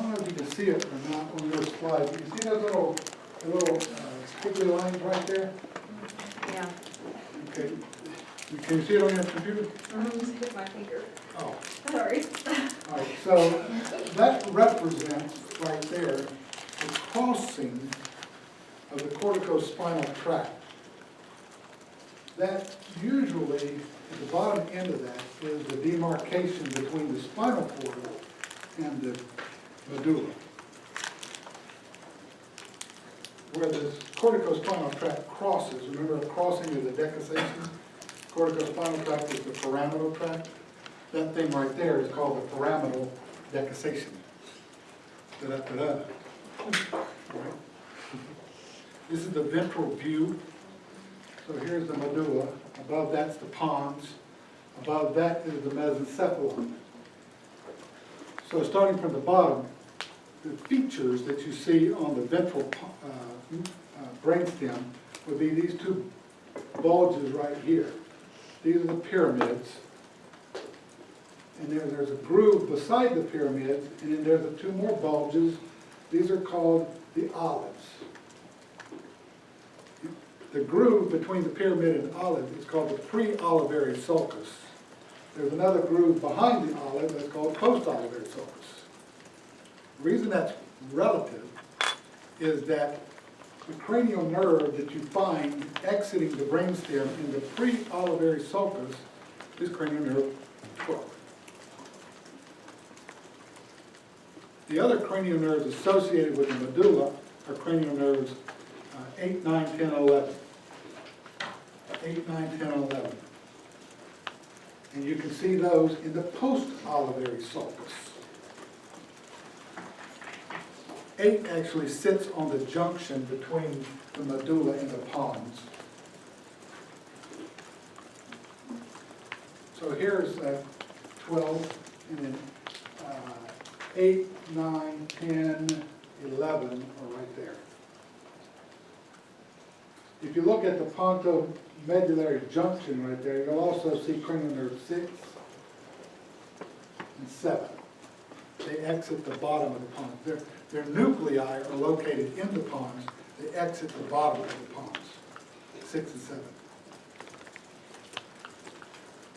don't know if you can see it or not on your slide. You see those little squiggly lines right there? Yeah. Okay. Can you see it on your computer? Just hit my finger. Oh. Sorry. All right, so that represents right there the crossing of the corticospinal tract. That usually, at the bottom end of that, is the demarcation between the spinal cord and the medulla. Where the corticospinal tract crosses, remember the crossing of the decussation? Corticospinal tract is the pyramidal tract. That thing right there is called the pyramidal decussation. Da-da-da-da. Right. This is the ventral view. So here's the medulla. Above that's the pons. Above that is the mesencephalon. So starting from the bottom, the features that you see on the ventral brainstem would be these two bulges right here. These are the pyramids. And there's a groove beside the pyramids, and then there's the two more bulges. These are called the olives. The groove between the pyramid and the olive is called the pre-olivary sulcus. There's another groove behind the olive that's called post-olivary sulcus. The reason that's relative is that the cranial nerve that you find exiting the brainstem in the pre-olivary sulcus is cranial nerve 12. The other cranial nerves associated with the medulla are cranial nerves 8, 9, 10, and 11. 8, 9, 10, and 11. And you can see those in the post-olivary sulcus. 8 actually sits on the junction between the medulla and the pons. So here's 12, and then 8, 9, 10, 11 are right there. If you look at the pontomedullary junction right there, you'll also see cranial nerve 6 and 7. They exit the bottom of the pons. Their nuclei are located in the pons. They exit the bottom of the pons, 6 and 7.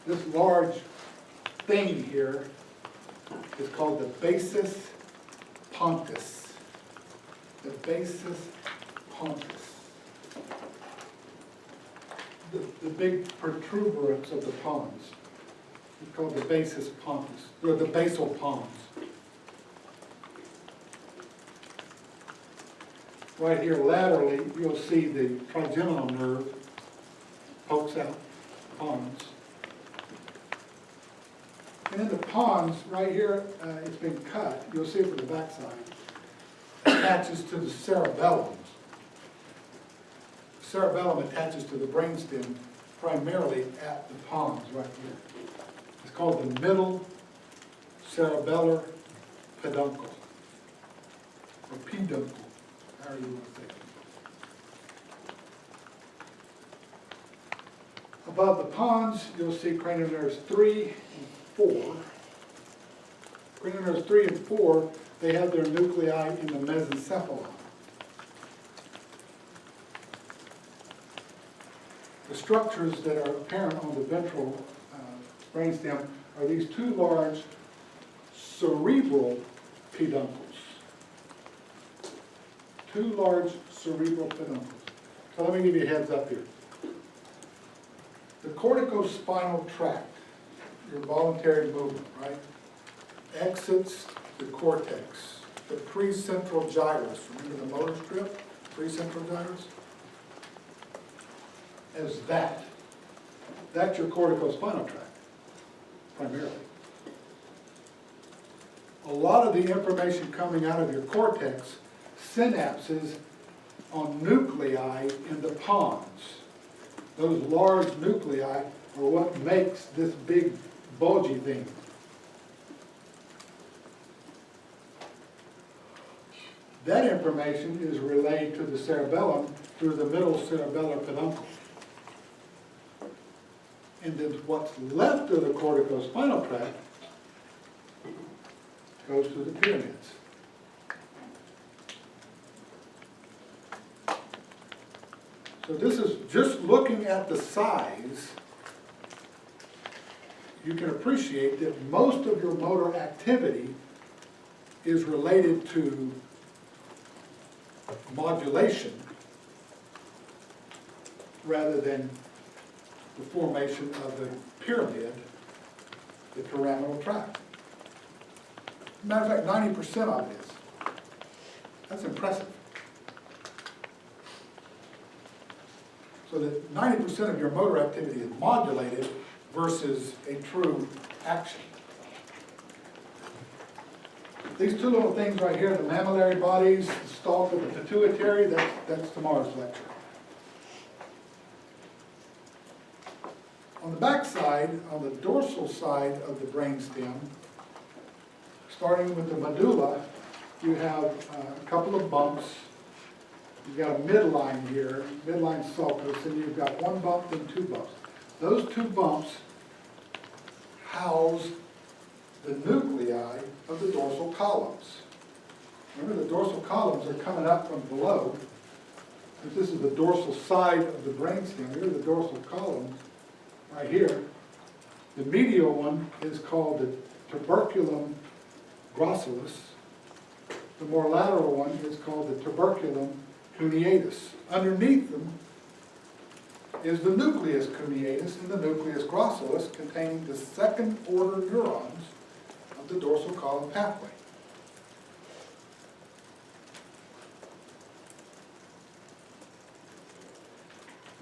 This large thing here is called the basis pontus. The basis pontus. The big protuberance of the pons. It's called the basis pontus, or the basal pons. Right here laterally, you'll see the trigeminal nerve pokes out the pons. And then the pons, right here, it's been cut. You'll see it from the backside. Attaches to the cerebellum. The cerebellum attaches to the brainstem primarily at the pons right here. It's called the middle cerebellar peduncle, or peduncle, however you want to say it. Above the pons, you'll see cranial nerves 3 and 4. Cranial nerves 3 and 4, they have their nuclei in the mesencephalon. The structures that are apparent on the ventral brainstem are these two large cerebral peduncles. Two large cerebral peduncles. So let me give you a heads up here. The corticospinal tract, your voluntary movement, right, exits the cortex, the precentral gyrus. Remember the motor strip? Precentral gyrus? As that. That's your corticospinal tract, primarily. A lot of the information coming out of your cortex synapses on nuclei in the pons. Those large nuclei are what makes this big bulgy thing. That information is relayed to the cerebellum through the middle cerebellar peduncle. And then what's left of the corticospinal tract goes to the pyramids. So this is just looking at the size, you can appreciate that most of your motor activity is related to modulation rather than the formation of the pyramid, the pyramidal tract. Matter of fact, 90% of it is. That's impressive. So that 90% of your motor activity is modulated versus a true action. These two little things right here, the mammillary bodies, the stalk of the pituitary, that's tomorrow's lecture. On the back side, on the dorsal side of the brainstem, starting with the medulla, you have a couple of bumps. You've got a midline here, midline sulcus, and you've got one bump and two bumps. Those two bumps house the nuclei of the dorsal columns. Remember, the dorsal columns are coming up from below. If this is the dorsal side of the brainstem, here are the dorsal columns right here. The medial one is called the tuberculum gracilis. The more lateral one is called the tuberculum cuneatus. Underneath them is the nucleus cuneatus and the nucleus gracilis, containing the second order neurons of the dorsal column pathway.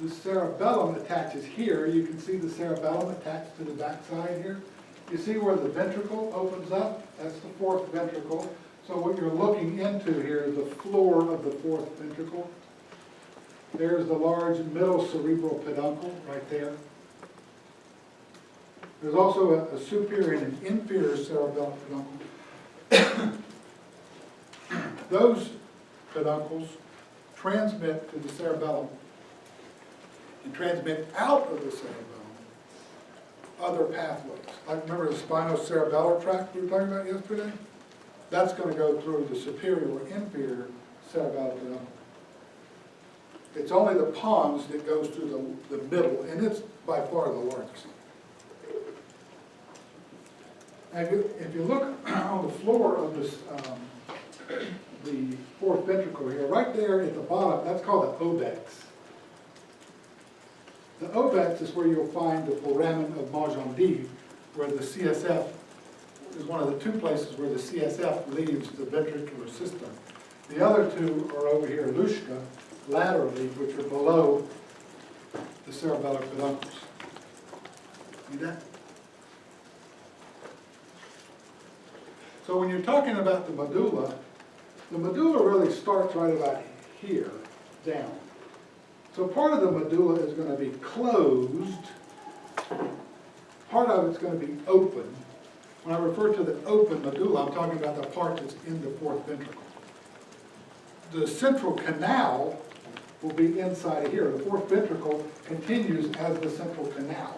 The cerebellum attaches here. You can see the cerebellum attached to the backside here. You see where the ventricle opens up? That's the fourth ventricle. So what you're looking into here is the floor of the fourth ventricle. There's the large middle cerebral peduncle right there. There's also a superior and an inferior cerebellum peduncle. Those peduncles transmit to the cerebellum and transmit out of the cerebellum other pathways. Like remember the spinocerebellar tract we were talking about yesterday? That's going to go through the superior or inferior cerebellum peduncle. It's only the pons that goes through the middle, and it's by far the largest. And if you look on the floor of this, the fourth ventricle here, right there at the bottom, that's called the obex. The obex is where you'll find the foramen of Magendie, where the CSF is one of the two places where the CSF leaves the ventricular system. The other two are over here, Luschka, laterally, which are below the cerebellar peduncles. See that? So when you're talking about the medulla really starts right about here, down. So part of the medulla is going to be closed, part of it's going to be open. When I refer to the open medulla, I'm talking about the part that's in the fourth ventricle. The central canal will be inside of here. The fourth ventricle continues as the central canal.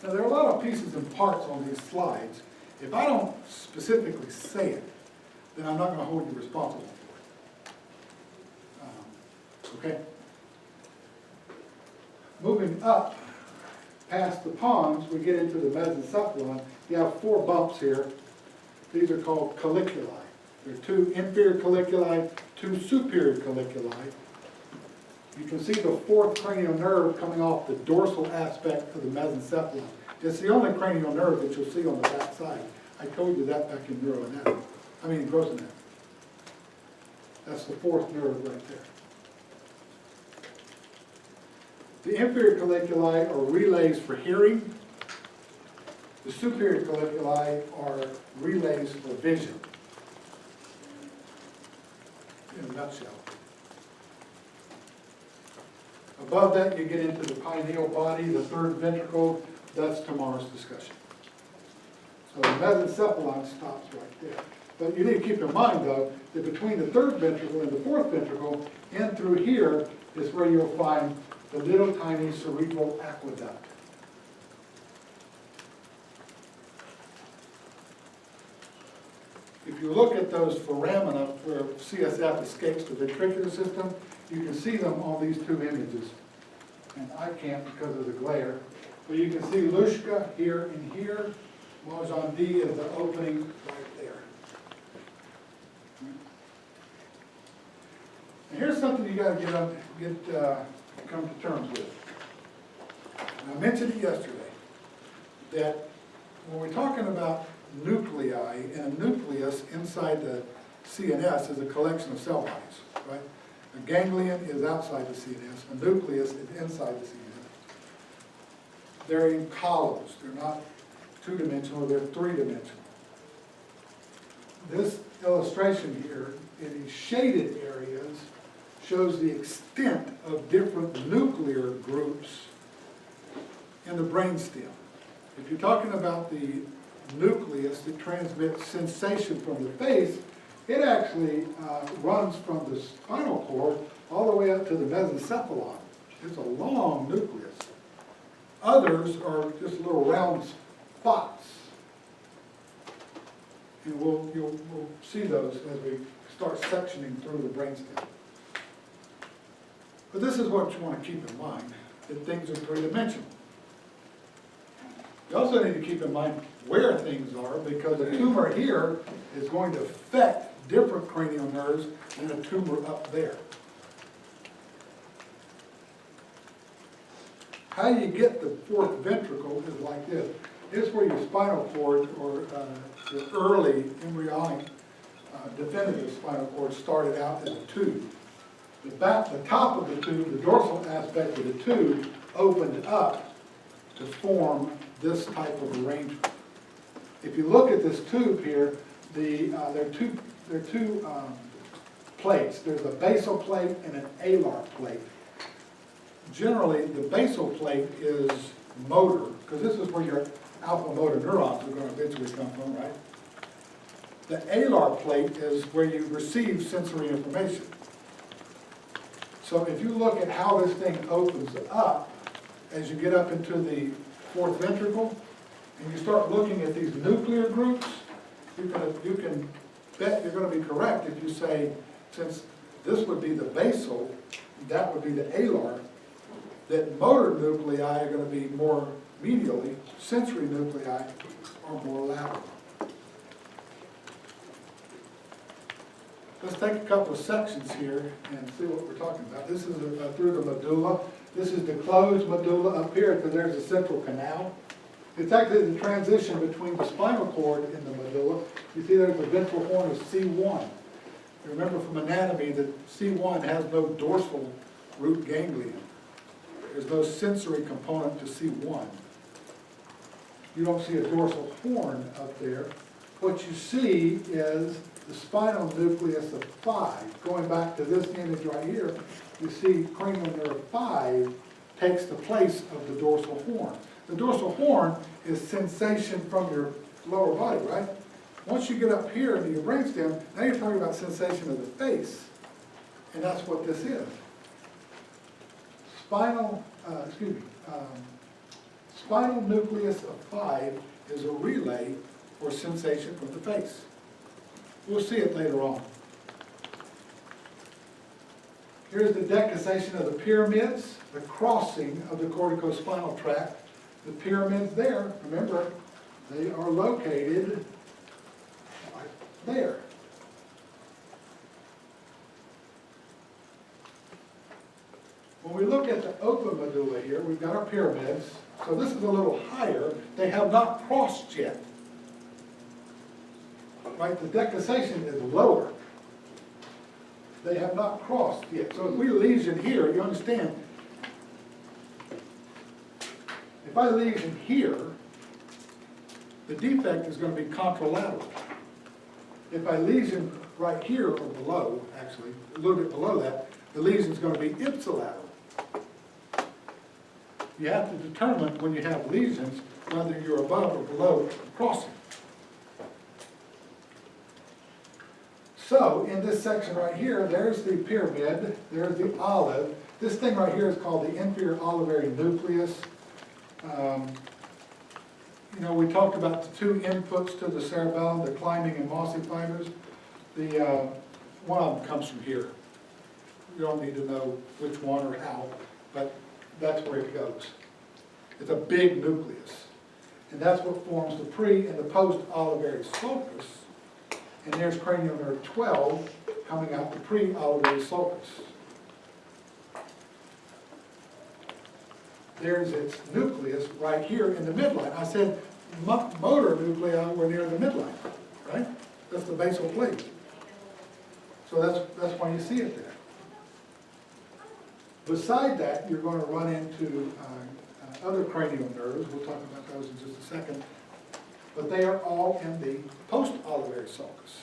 Now there are a lot of pieces and parts on these slides. If I don't specifically say it, then I'm not going to hold you responsible for it. Okay? Moving up past the pons, we get into the mesencephalon. You have four bumps here. These are called colliculi. There are two inferior colliculi, two superior colliculi. You can see the fourth cranial nerve coming off the dorsal aspect of the mesencephalon. It's the only cranial nerve that you'll see on the back side. I told you that back in neuroanatomy. I mean, gross anatomy. That's the fourth nerve right there. The inferior colliculi are relays for hearing. The superior colliculi are relays for vision. In a nutshell. Above that, you get into the pineal body, the third ventricle. That's tomorrow's discussion. So the mesencephalon stops right there. But you need to keep in mind, though, that between the third ventricle and the fourth ventricle, in through here is where you'll find the little tiny cerebral aqueduct. If you look at those foramina where CSF escapes the ventricular system, you can see them on these two images. And I can't because of the glare. But you can see Luschka here and here. Mojan D is the opening right there. And here's something you got to come to terms with. And I mentioned it yesterday, that when we're talking about nuclei, and a nucleus inside the CNS is a collection of cell bodies, right? A ganglion is outside the CNS, a nucleus is inside the CNS. They're in columns, they're not two-dimensional, they're three-dimensional. This illustration here, in these shaded areas, shows the extent of different nuclear groups in the brainstem. If you're talking about the nucleus that transmits sensation from the face, it actually runs from the spinal cord all the way up to the mesencephalon. It's a long nucleus. Others are just little round spots. And we'll see those as we start sectioning through the brainstem. But this is what you want to keep in mind, that things are three-dimensional. You also need to keep in mind where things are, because a tumor here is going to affect different cranial nerves than a tumor up there. How you get the fourth ventricle is like this. Here's where your spinal cord, or your early embryonic definitive spinal cord, started out as a tube. The top of the tube, the dorsal aspect of the tube, opened up to form this type of arrangement. If you look at this tube here, there are two plates. There's a basal plate and an alar plate. Generally, the basal plate is motor, because this is where your alpha motor neurons are going to eventually come from, right? The alar plate is where you receive sensory information. So if you look at how this thing opens up, as you get up into the fourth ventricle, and you start looking at these nuclear groups, you can bet you're going to be correct if you say, since this would be the basal, that would be the alar, that motor nuclei are going to be more medially, sensory nuclei are more lateral. Let's take a couple of sections here and see what we're talking about. This is through the medulla. This is the closed medulla up here because there's a central canal. It's actually the transition between the spinal cord and the medulla. You see there's the ventral horn of C1. Remember from anatomy that C1 has no dorsal root ganglion. There's no sensory component to C1. You don't see a dorsal horn up there. What you see is the spinal nucleus of 5. Going back to this image right here, you see cranial nerve 5 takes the place of the dorsal horn. The dorsal horn is sensation from your lower body, right? Once you get up here into your brainstem, now you're talking about sensation of the face. And that's what this is. Spinal nucleus of 5 is a relay for sensation from the face. We'll see it later on. Here's the decussation of the pyramids, the crossing of the corticospinal tract. The pyramids there, remember, they are located right there. When we look at the open medulla here, we've got our pyramids. So this is a little higher. They have not crossed yet. Right, the decussation is lower. They have not crossed yet. So if we lesion here, you understand, if I lesion here, the defect is going to be contralateral. If I lesion right here or below, actually, a little bit below that, the lesion is going to be ipsilateral. You have to determine when you have lesions whether you're above or below crossing. So, in this section right here, there's the pyramid, there's the olive. This thing right here is called the inferior olivary nucleus. You know, we talked about the two inputs to the cerebellum, the climbing and mossy fibers. The, one of them comes from here. You don't need to know which one or how, but that's where it goes. It's a big nucleus. And that's what forms the pre and the post-olivary sulcus. And there's cranial nerve 12 coming out the pre-olivary sulcus. There's its nucleus right here in the midline. I said motor nuclei were near the midline, right? That's the basal plate. So that's why you see it there. Beside that, you're going to run into other cranial nerves. We'll talk about those in just a second. But they are all in the post-olivary sulcus.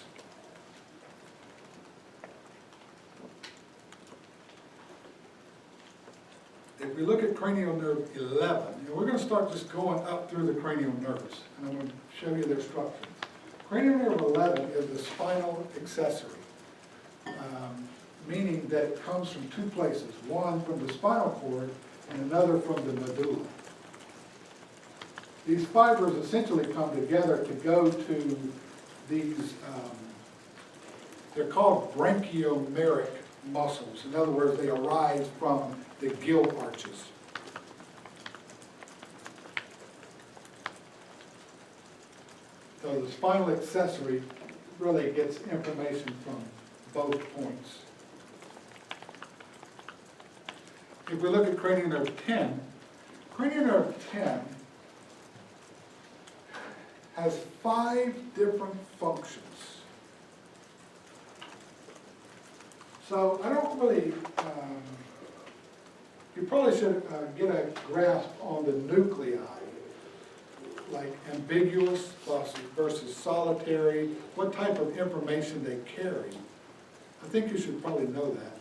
If we look at cranial nerve 11, and we're going to start just going up through the cranial nerves, and I'm going to show you their structure. Cranial nerve 11 is the spinal accessory, meaning that it comes from two places, one from the spinal cord and another from the medulla. These fibers essentially come together to go to these, they're called branchiomeric muscles. In other words, they arise from the gill arches. So the spinal accessory really gets information from both points. If we look at cranial nerve 10, cranial nerve 10 has 5 different functions. So I don't really, you probably should get a grasp on the nuclei, like ambiguous versus solitary, what type of information they carry. I think you should probably know that.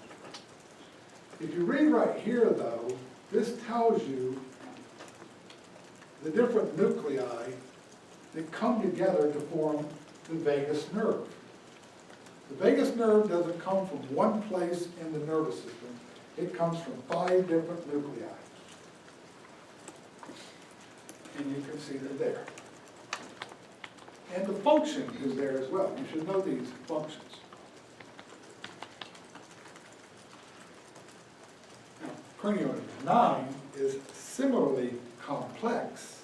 If you read right here, though, this tells you the different nuclei that come together to form the vagus nerve. The vagus nerve doesn't come from one place in the nervous system. It comes from 5 different nuclei. And you can see they're there. And the function is there as well. You should know these functions. Now, cranial nerve 9 is similarly complex.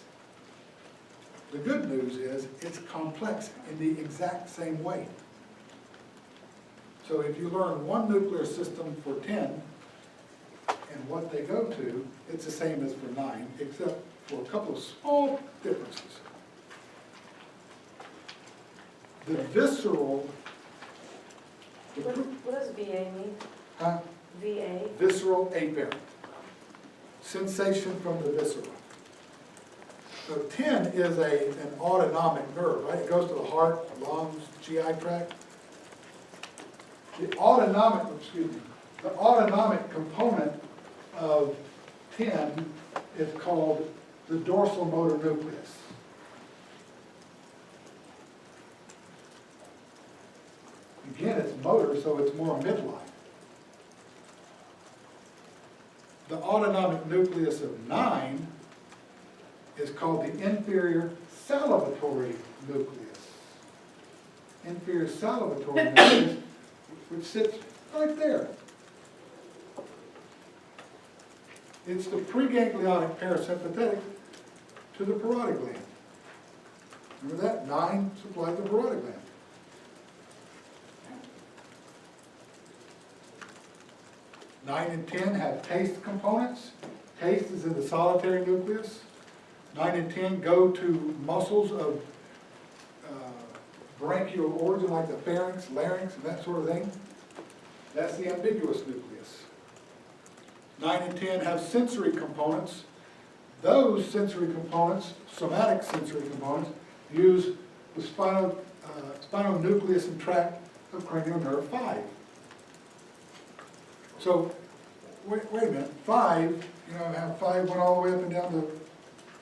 The good news is it's complex in the exact same way. So if you learn one nuclear system for 10 and what they go to, it's the same as for 9, except for a couple of small differences. The visceral... What does VA mean? Huh? VA? Visceral aberrant. Sensation from the viscera. So 10 is an autonomic nerve, right? It goes to the heart, lungs, GI tract. The autonomic component of 10 is called the dorsal motor nucleus. Again, it's motor, so it's more midline. The autonomic nucleus of 9 is called the inferior salivatory nucleus. Inferior salivatory nucleus, which sits right there. It's the preganglionic parasympathetic to the parotid gland. Remember that? 9 supplies the parotid gland. Nine and 10 have taste components. Taste is in the solitary nucleus. 9 and 10 go to muscles of branchial origin, like the pharynx, larynx, and that sort of thing. That's the ambiguous nucleus. 9 and 10 have sensory components. Those sensory components, somatic sensory components, use the spinal nucleus and tract of cranial nerve 5. So, wait a minute, 5, have 5 went all the way up and down the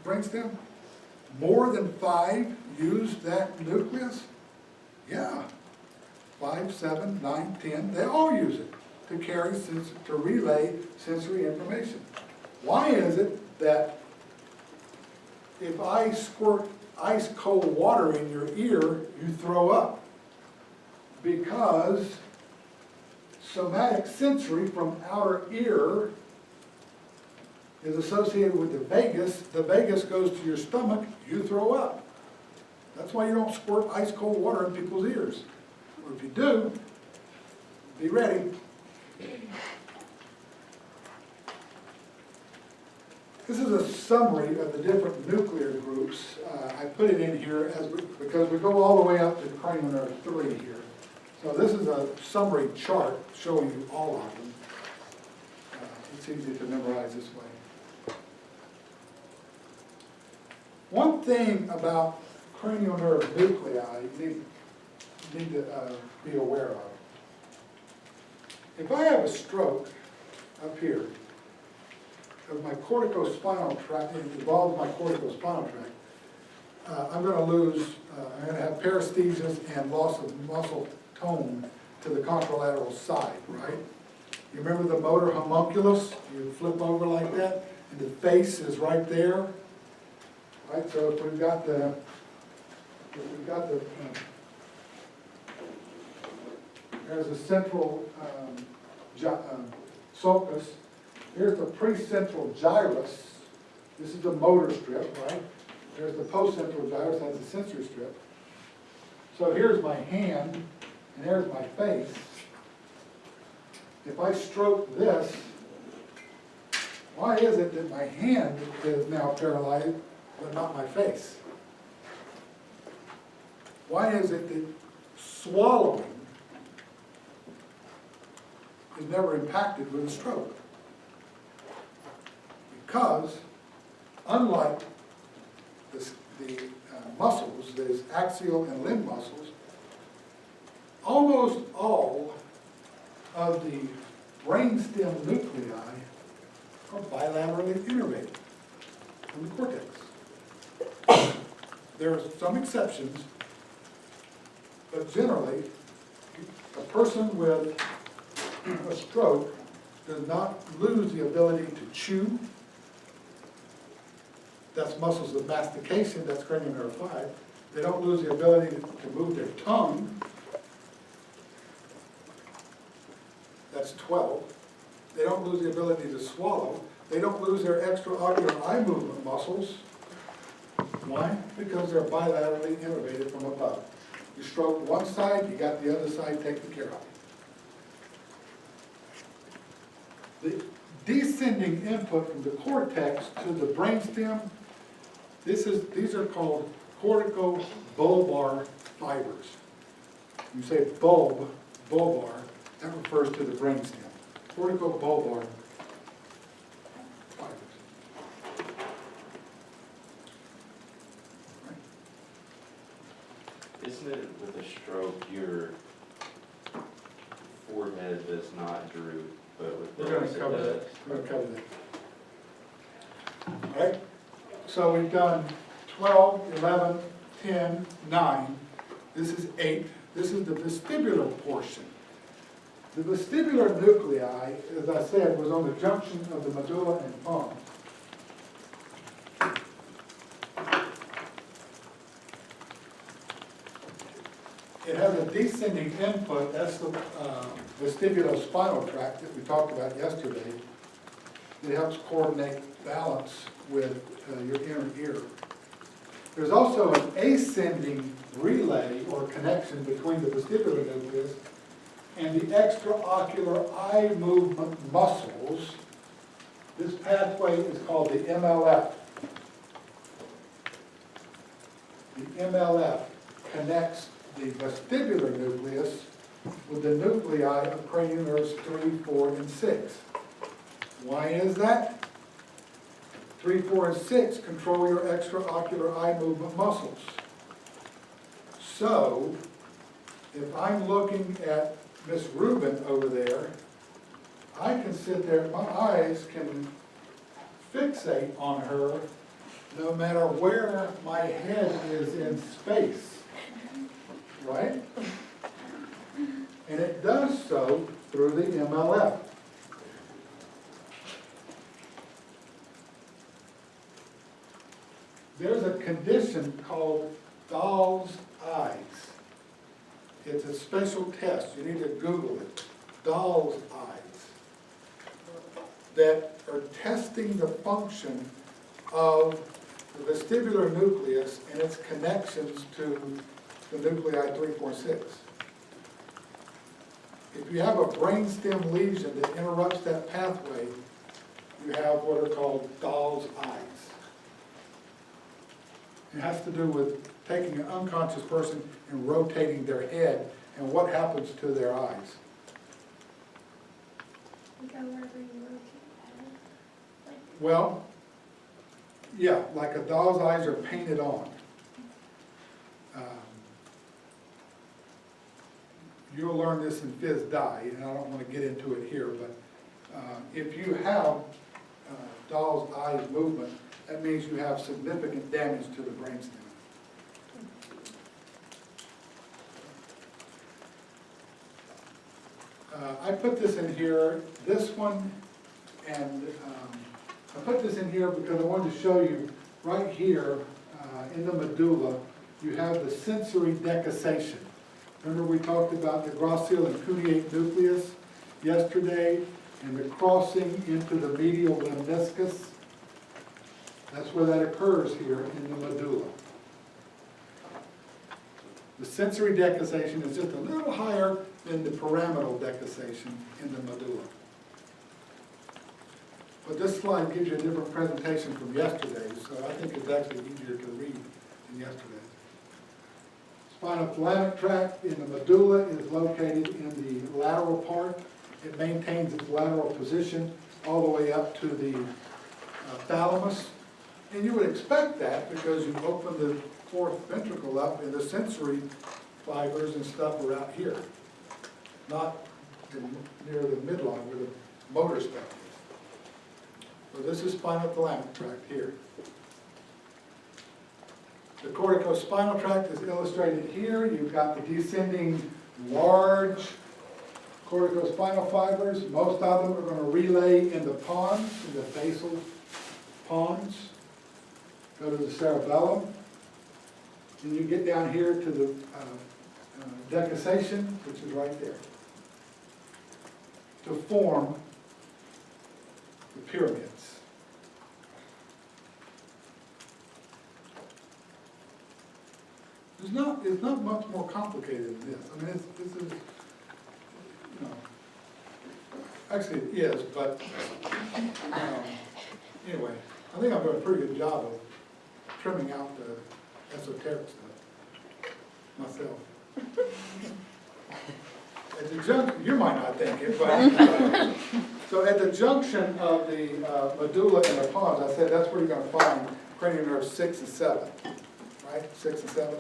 brainstem? More than 5 use that nucleus? Yeah. 5, 7, 9, 10, they all use it to carry, to relay sensory information. Why is it that if I squirt ice cold water in your ear, you throw up. Because somatic sensory from outer ear is associated with the vagus goes to your stomach, you throw up. That's why you don't squirt ice cold water in people's ears. Or if you do, be ready. This is a summary of the different nuclear groups. I put it in here because we go all the way up to cranial nerve 3 here. So this is a summary chart showing you all of them. It's easy to memorize this way. One thing about cranial nerve nuclei you need to be aware of. If I have a stroke up here, of my corticospinal tract, it involves my corticospinal tract, I'm going to lose, I'm going to have paresthesias and loss of muscle tone to the contralateral side, right? You remember the motor homunculus? You flip over like that, and the face is right there, right? So if we've got the there's a central sulcus. Here's the precentral gyrus. This is the motor strip, right? There's the postcentral gyrus, that's the sensory strip. So here's my hand, and there's my face. If I stroke this, why is it that my hand is now paralyzed, but not my face? Why is it that swallowing is never impacted with a stroke? Because, unlike the muscles, there's axial and limb muscles, almost all of the brainstem nuclei are bilaterally innervated from the cortex. There are some exceptions, but generally, a person with a stroke does not lose the ability to chew. That's muscles of mastication, that's cranial nerve 5. They don't lose the ability to move their tongue. That's 12. They don't lose the ability to swallow. They don't lose their extraocular eye movement muscles. Why? Because they're bilaterally innervated from above. You stroke one side, you got the other side taken care of. The descending input from the cortex to the brainstem, these are called corticobulbar fibers. You say bulbar, that refers to the brainstem. Corticobulbar fibers. Right? Isn't it with a stroke, your forehead does not droop, but with We're going this to it cover does? that. We're going to cover that. All right? So we've done 12, 11, 10, 9. This is 8. This is the vestibular portion. The vestibular nuclei, as I said, was on the junction of the medulla and pons. It has a descending input, that's the vestibulospinal tract that we talked about yesterday. It helps coordinate balance with your inner ear. There's also an ascending relay or connection between the vestibular nucleus and the extraocular eye movement muscles. This pathway is called the MLF. The MLF connects the vestibular nucleus with the nuclei of cranial nerves 3, 4, and 6. Why is that? 3, 4, and 6 control your extraocular eye movement muscles. So, if I'm looking at Miss Rubin over there, I can sit there, my eyes can fixate on her no matter where my head is in space, right? And it does so through the MLF. there's a condition called Dahl's eyes. It's a special test, you need to Google it, Dahl's eyes, that are testing the function of the vestibular nucleus and its connections to the nuclei 3, 4, 6. If you have a brainstem lesion that interrupts that pathway, you have what are called Dahl's eyes. It has to do with taking an unconscious person and rotating their head and what happens to their eyes. Go wherever you rotate that. Well, yeah, like a doll's eyes are painted on. You'll learn this in phys die, and I don't want to get into it here, but if you have doll's eyes movement, that means you have significant damage to the brainstem. I put this in here, this one, and I put this in here because I wanted to show you right here in the medulla, you have the sensory decussation. Remember we talked about the gracile and cuneate nucleus yesterday and the crossing into the medial lemniscus? That's where that occurs here in the medulla. The sensory decussation is just a little higher than the pyramidal decussation in the medulla. But this slide gives you a different presentation from yesterday, so I think it's actually easier to read than yesterday. Spinothalamic tract in the medulla is located in the lateral part. It maintains its lateral position all the way up to the thalamus. And you would expect that because you open the fourth ventricle up and the sensory fibers and stuff are out here, not near the midline where the motor spectrum is. So this is spinothalamic tract here. The corticospinal tract is illustrated here. You've got the descending large corticospinal fibers. Most of them are going to relay in the pons, in the basal pons. Go to the cerebellum. And you get down here to the decussation, which is right there, to form the pyramids. It's not much more complicated than this. I mean, this is, you know, actually it is, but anyway, I think I've done a pretty good job of trimming out the esoteric stuff myself. At the junction, you might not think it, but so at the junction of the medulla and the pons, I said that's where you're going to find cranial nerves 6 and 7, right? 6 and 7.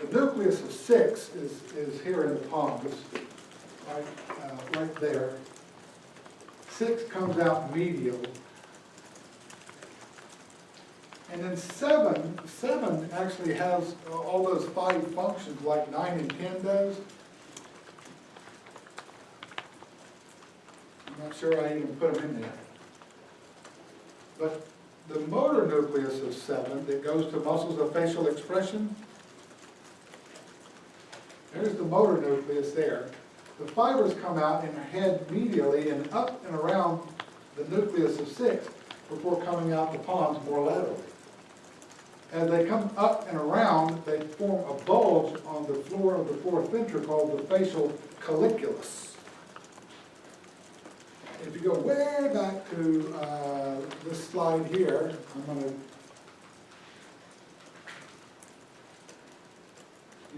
The nucleus of 6 is here in the pons, right there. 6 comes out medial. And then 7 actually has all those 5 functions like 9 and 10 does. I'm not sure I even put them in there. But the motor nucleus of 7 that goes to muscles of facial expression, there's the motor nucleus there. The fibers come out and head medially and up and around the nucleus of 6 before coming out the pons more laterally. As they come up and around, they form a bulge on the floor of the fourth ventricle called the facial colliculus. If you go way back to this slide here,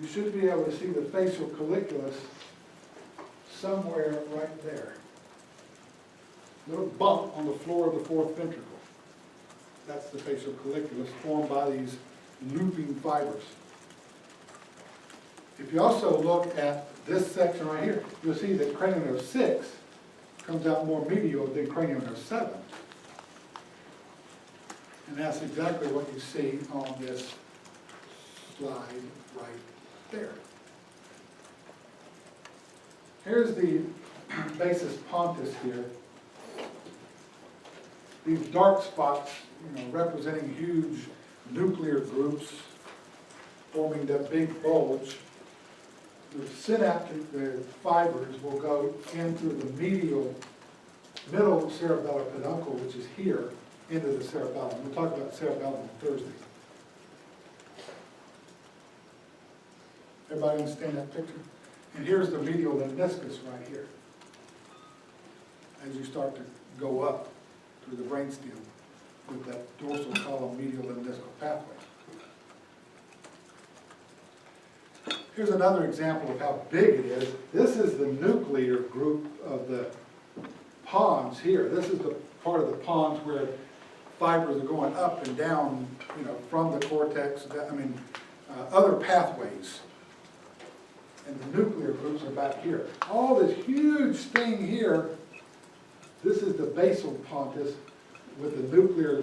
you should be able to see the facial colliculus somewhere right there. Little bump on the floor of the fourth ventricle. That's the facial colliculus formed by these looping fibers. If you also look at this section right here, you'll see that cranial nerve 6 comes out more medial than cranial nerve 7. And that's exactly what you see on this slide right there. Here's the basis pontus here. these dark spots, representing huge nuclear groups forming that big bulge. The synaptic, the fibers will go into the middle cerebellar peduncle, which is here, into the cerebellum. We'll talk about cerebellum on Thursday. Everybody understand that picture? And here's the medial lemniscus right here. As you start to go up through the brainstem with that dorsal column medial lemniscal pathway. Here's another example of how big it is. This is the nuclear group of the pons here. This is the part of the pons where fibers are going up and down, from the cortex, other pathways. And the nuclear groups are back here. All this huge thing here, this is the basal pontus with the nuclear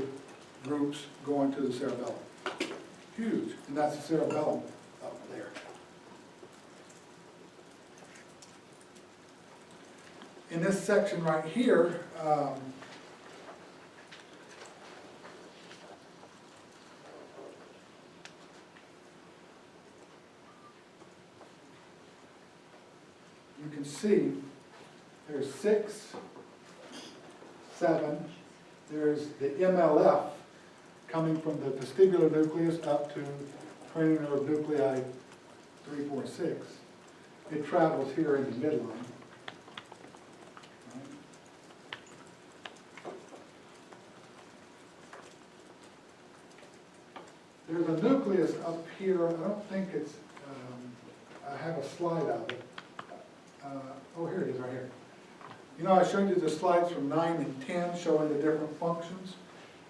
groups going to the cerebellum. Huge, and that's the cerebellum up there. In this section right here, you can see there's 6, 7, there's the MLF coming from the vestibular nucleus up to cranial nerve nuclei 3, 4, 6. It travels here in the midline. There's a nucleus up here. I don't think it's, I have a slide of it. Oh, here it is, right here. I showed you the slides from 9 and 10 showing the different functions.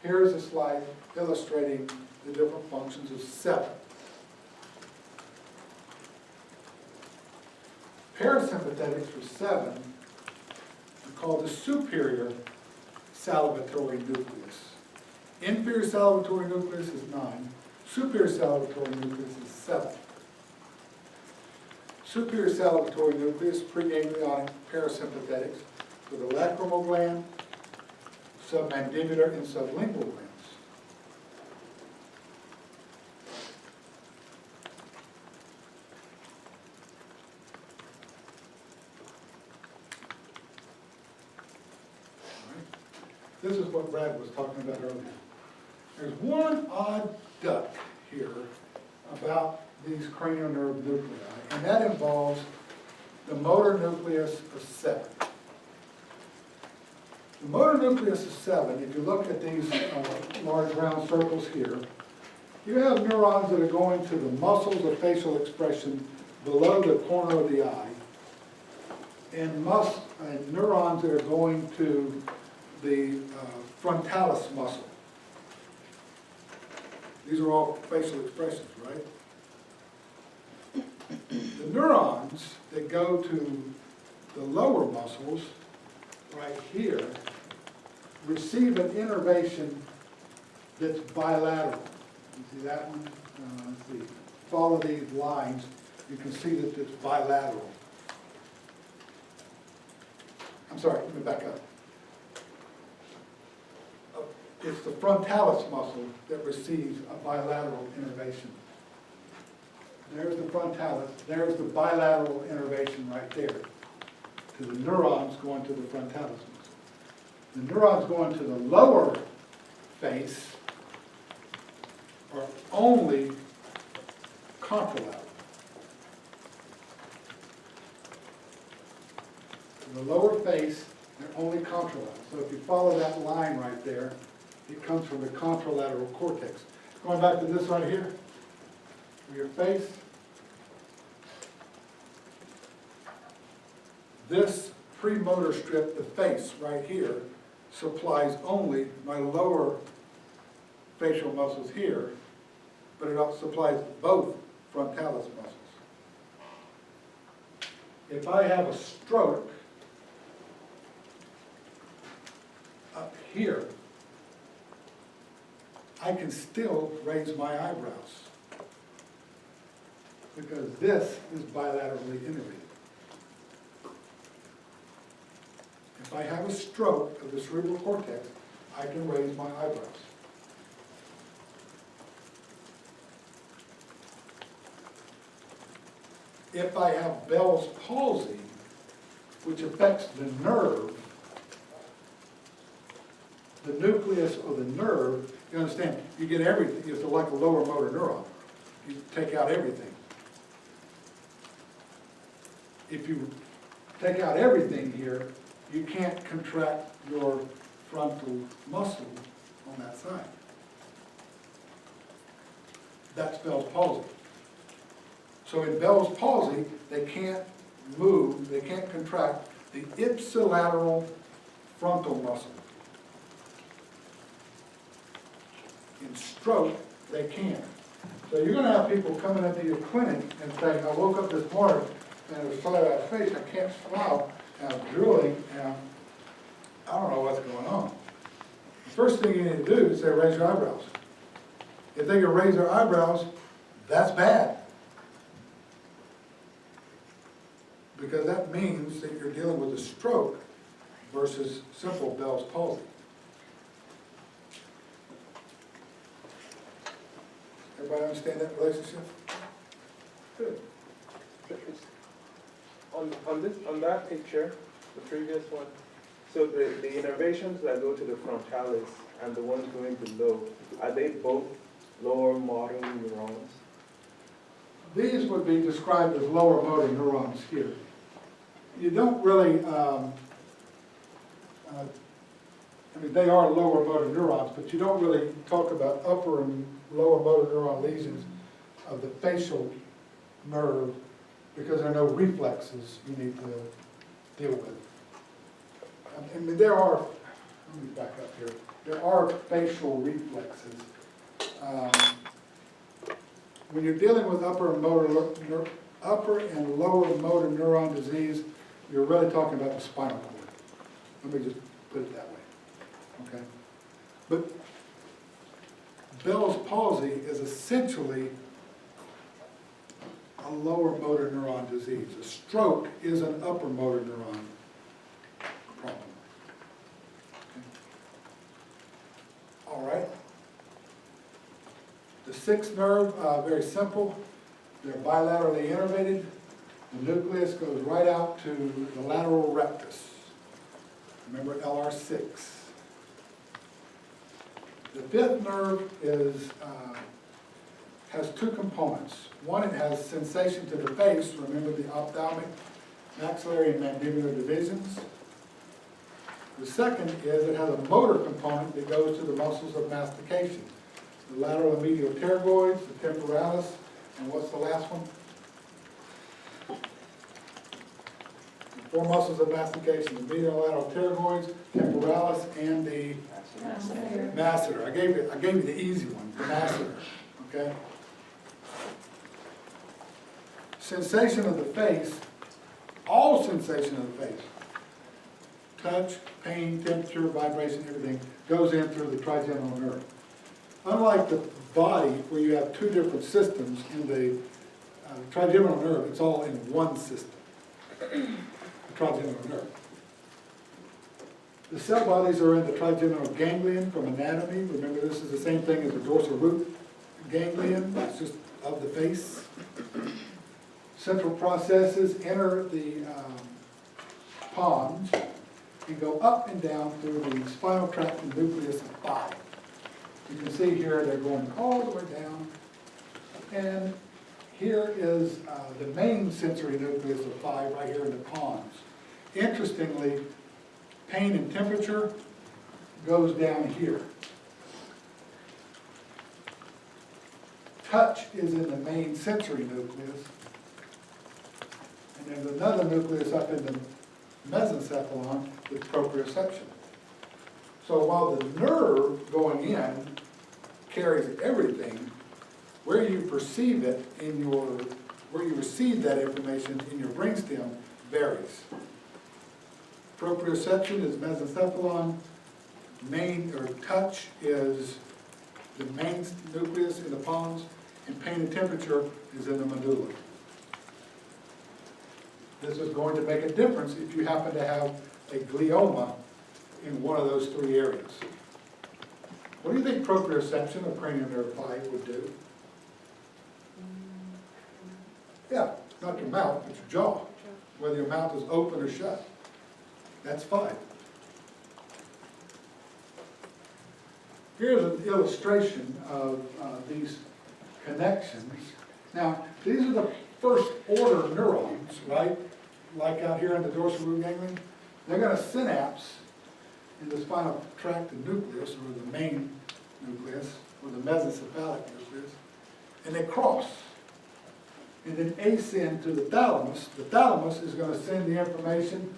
Here's a slide illustrating the different functions of 7. Parasympathetics for 7 are called the superior salivatory nucleus. Inferior salivatory nucleus is 9. Superior salivatory nucleus is 7. Superior salivatory nucleus, preganglionic parasympathetics for the lacrimal gland, submandibular and sublingual glands. All right. This is what Brad was talking about earlier. There's one odd duck here about these cranial nerve nuclei, and that involves the motor nucleus of 7. The motor nucleus of 7, if you look at these large round circles here, you have neurons that are going to the muscles of facial expression below the corner of the eye, and neurons that are going to the frontalis muscle. These are all facial expressions, right? The neurons that go to the lower muscles, right here, receive an innervation that's bilateral. You see that one? Let's see. Follow these lines, you can see that it's bilateral. I'm sorry, let me back up. It's the frontalis muscle that receives a bilateral innervation. There's the frontalis, there's the bilateral innervation right there to the neurons going to the frontalis muscle. The neurons going to the lower face are only contralateral. To the lower face, they're only contralateral. So if you follow that line right there, it comes from the contralateral cortex. Going back to this right here, for your face. This premotor strip, the face right here, supplies only my lower facial muscles here, but it also supplies both frontalis muscles. If I have a stroke up here, I can still raise my eyebrows because this is bilaterally innervated. If I have a stroke of the cerebral cortex, I can raise my eyebrows. If I have Bell's palsy, which affects the nerve, the nucleus or the nerve, you understand, you get everything, it's like a lower motor neuron. You take out everything. If you take out everything here, you can't contract your frontal muscle on that side. That's Bell's palsy. So in Bell's palsy, they can't move, they can't contract the ipsilateral frontal muscle. In stroke, they can. So you're gonna have people coming into your clinic and saying, I woke up this morning and it was flat out of face, I can't swallow, and I'm drooling, and I don't know what's going on. The first thing you need to do is say, raise your eyebrows. If they can raise their eyebrows, that's bad. Because that means that you're dealing with a stroke versus simple Bell's palsy. Everybody understand that relationship? Good. On that picture, the previous one, so the innervations that go to the frontalis and the ones going below, are they both lower motor neurons? These would be described as lower motor neurons here. You don't really, I mean, they are lower motor neurons, but you don't really talk about upper and lower motor neuron lesions of the facial nerve because there are no reflexes you need to deal with. I mean, there are, let me back up here, there are facial reflexes. When you're dealing with upper and lower motor neuron disease, you're really talking about the spinal cord. Let me just put it that way, okay? But Bell's palsy is essentially a lower motor neuron disease. A stroke is an upper motor neuron problem. Okay. All right. The sixth nerve, very simple. They're bilaterally innervated. The nucleus goes right out to the lateral rectus. Remember LR6. The fifth nerve is, has two components. One, it has sensation to the face. Remember the ophthalmic, maxillary, and mandibular divisions. The second is it has a motor component that goes to the muscles of mastication. The lateral and medial pterygoids, the temporalis, and what's the last one? The four muscles of mastication, the medial and lateral pterygoids, temporalis, and the masseter. I gave you the easy one, the masseter, okay? Sensation of the face, all sensation of the face, touch, pain, temperature, vibration, everything, goes in through the trigeminal nerve. Unlike the body, where you have two different systems, in the trigeminal nerve, it's all in one system, the trigeminal nerve. The cell bodies are in the trigeminal ganglion from anatomy. Remember, this is the same thing as the dorsal root ganglion, it's just of the face. Central processes enter the pons and go up and down through the spinal tract and nucleus of 5. You can see here they're going all the way down. And here is the main sensory nucleus of 5 right here in the pons. Interestingly, pain and temperature goes down here. Touch is in the main sensory nucleus. And there's another nucleus up in the mesencephalon with proprioception. So while the nerve going in carries everything, where you perceive it in your, where you receive that information in your brainstem varies. Proprioception is mesencephalon, main or touch is the main nucleus in the pons, and pain and temperature is in the medulla. This is going to make a difference if you happen to have a glioma in one of those three areas. What do you think proprioception of cranial nerve 5 would do? Yeah, not your mouth, but your jaw, whether your mouth is open or shut. That's 5. Here's an illustration of these connections. Now, these are the first order neurons, right? Like out here in the dorsal root ganglion. They're going to synapse in the spinal tract and nucleus, or the main nucleus, or the mesocephalic nucleus, and they cross. And then ascend to the thalamus. The thalamus is going to send the information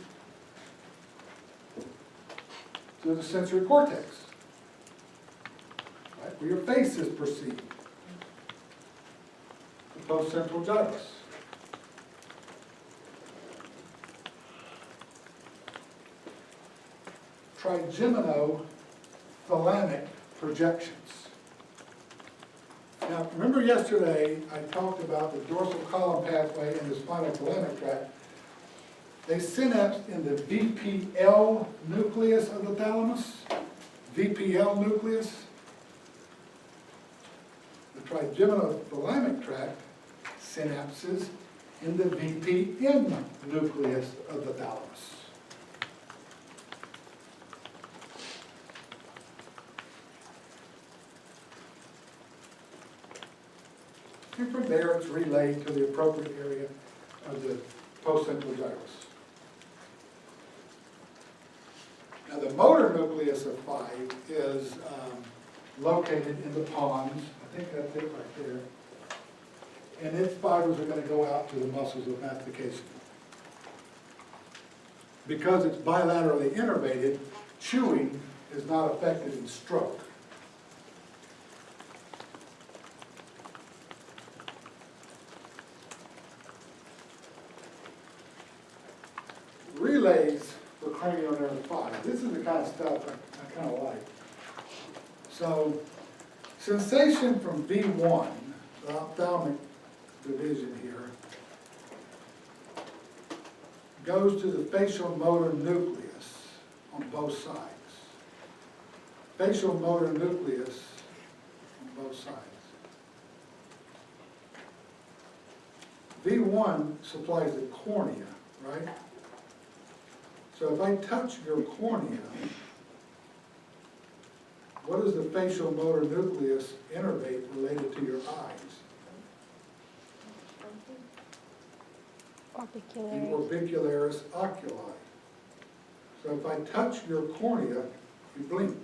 to the sensory cortex, right, where your face is perceived. The postcentral gyrus. Trigeminothalamic projections. Now, remember yesterday I talked about the dorsal column pathway and the spinal thalamic tract. They synapsed in the VPL nucleus of the thalamus. VPL nucleus. The trigeminothalamic tract synapses in the VPM nucleus of the thalamus. And from there, it's relayed to the appropriate area of the postcentral gyrus. Now, the motor nucleus of 5 is located in the pons. I think that's it right there. And its fibers are going to go out to the muscles of mastication. Because it's bilaterally innervated, chewing is not affected in stroke. Relays for cranial nerve 5. This is the kind of stuff I kind of like. So, sensation from V1, the ophthalmic division here, goes to the facial motor nucleus on both sides. Facial motor nucleus on both sides. V1 supplies the cornea, right? So if I touch your cornea, what does the facial motor nucleus innervate related to your eyes? The orbicularis oculi. So if I touch your cornea, you blink.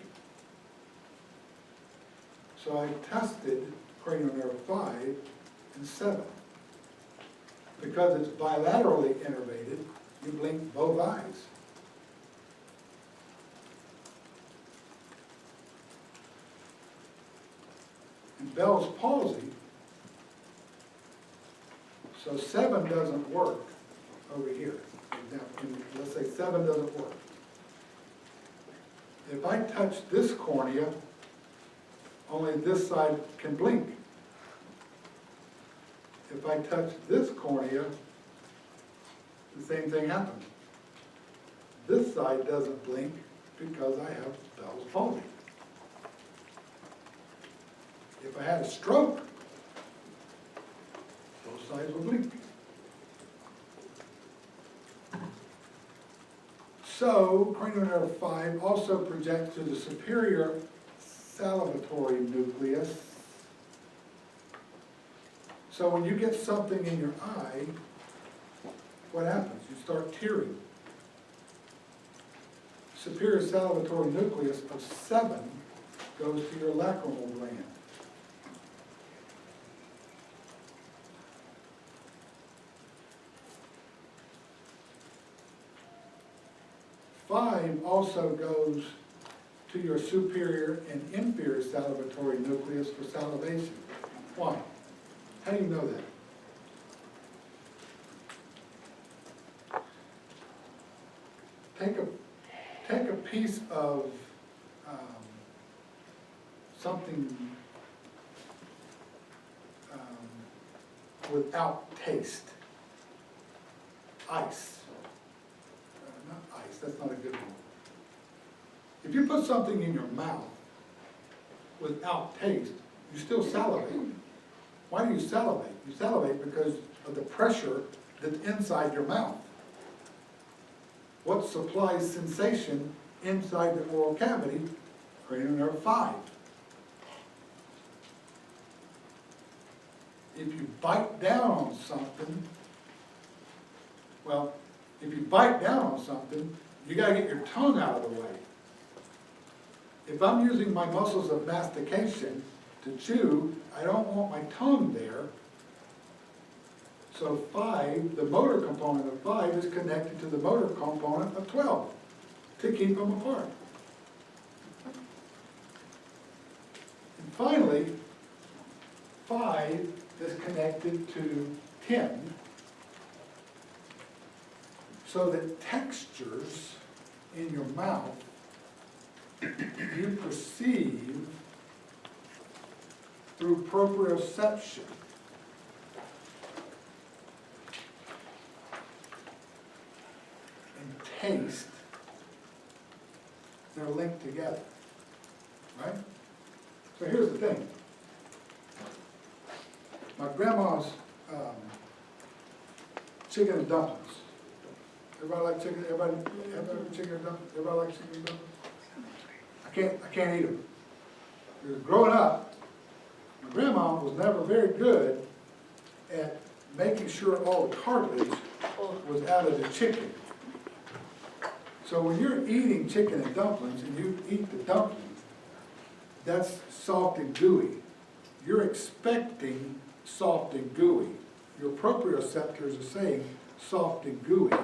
So I tested cranial nerve 5 and 7. Because it's bilaterally innervated, you blink both eyes. In Bell's palsy, so 7 doesn't work over here. Let's say 7 doesn't work. If I touch this cornea, only this side can blink. If I touch this cornea, the same thing happens. This side doesn't blink because I have Bell's palsy. If I had a stroke, both sides would blink. So, cranial nerve 5 also projects to the superior salivatory nucleus. So when you get something in your eye, what happens? You start tearing. Superior salivatory nucleus of 7 goes to your lacrimal gland. Five also goes to your superior and inferior salivatory nucleus for salivation. Why? How do you know that? Take a piece of something without taste. Ice. Not ice, that's not a good one. If you put something in your mouth without taste, you still salivate. Why do you salivate? You salivate because of the pressure that's inside your mouth. What supplies sensation inside the oral cavity? Cranial nerve 5. If you bite down on something, well, if you bite down on something, you gotta get your tongue out of the way. If I'm using my muscles of mastication to chew, I don't want my tongue there. So 5, the motor component of 5 is connected to the motor component of 12 to keep them apart. And finally, 5 is connected to 10 so that textures in your mouth you perceive through proprioception. And taste, they're linked together, right? So here's the thing. My grandma's chicken and dumplings. Everybody like chicken? Everybody chicken and dumplings? Everybody like chicken and dumplings? I can't eat them. Because growing up, my grandma was never very good at making sure all the cartilage was out of the chicken. So when you're eating chicken and dumplings and you eat the dumplings, that's soft and gooey. You're expecting soft and gooey. Your proprioceptors are saying soft and gooey.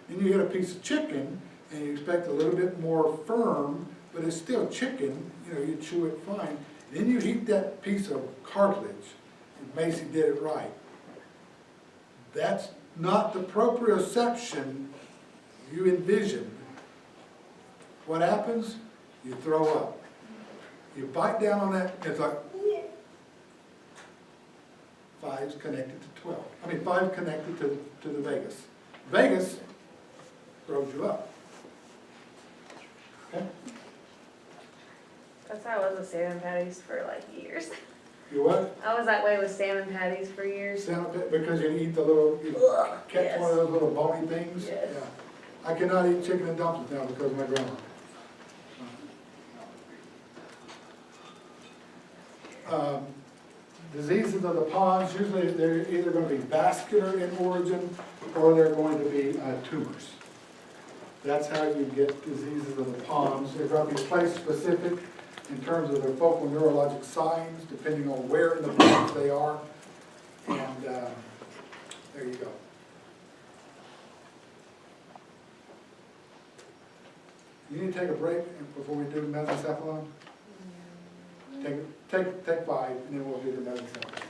Then you get a piece of chicken and you expect a little bit more firm, but it's still chicken, you know, you chew it fine. Then you eat that piece of cartilage, and Macy did it right. That's not the proprioception you envisioned. What happens? You throw up. You bite down on that, it's like, 5's connected to 12. 5 connected to the vagus. Vagus throws you up. Okay? That's how I was with salmon patties for like years. You what? I was that way with salmon patties for years. Salmon pit, because you eat the little, you Ugh, catch yes. one of those little bony things? Yes. Yeah. I cannot eat chicken and dumplings now because of my grandma. Diseases of the pons, usually they're either going to be vascular in origin or they're going to be tumors. That's how you get diseases of the pons. They're going to be place-specific in terms of their focal neurologic signs, depending on where in the pons they are. And there you go. You need to take a break before we do mesencephalon? Take 5, and then we'll do the mesencephalon.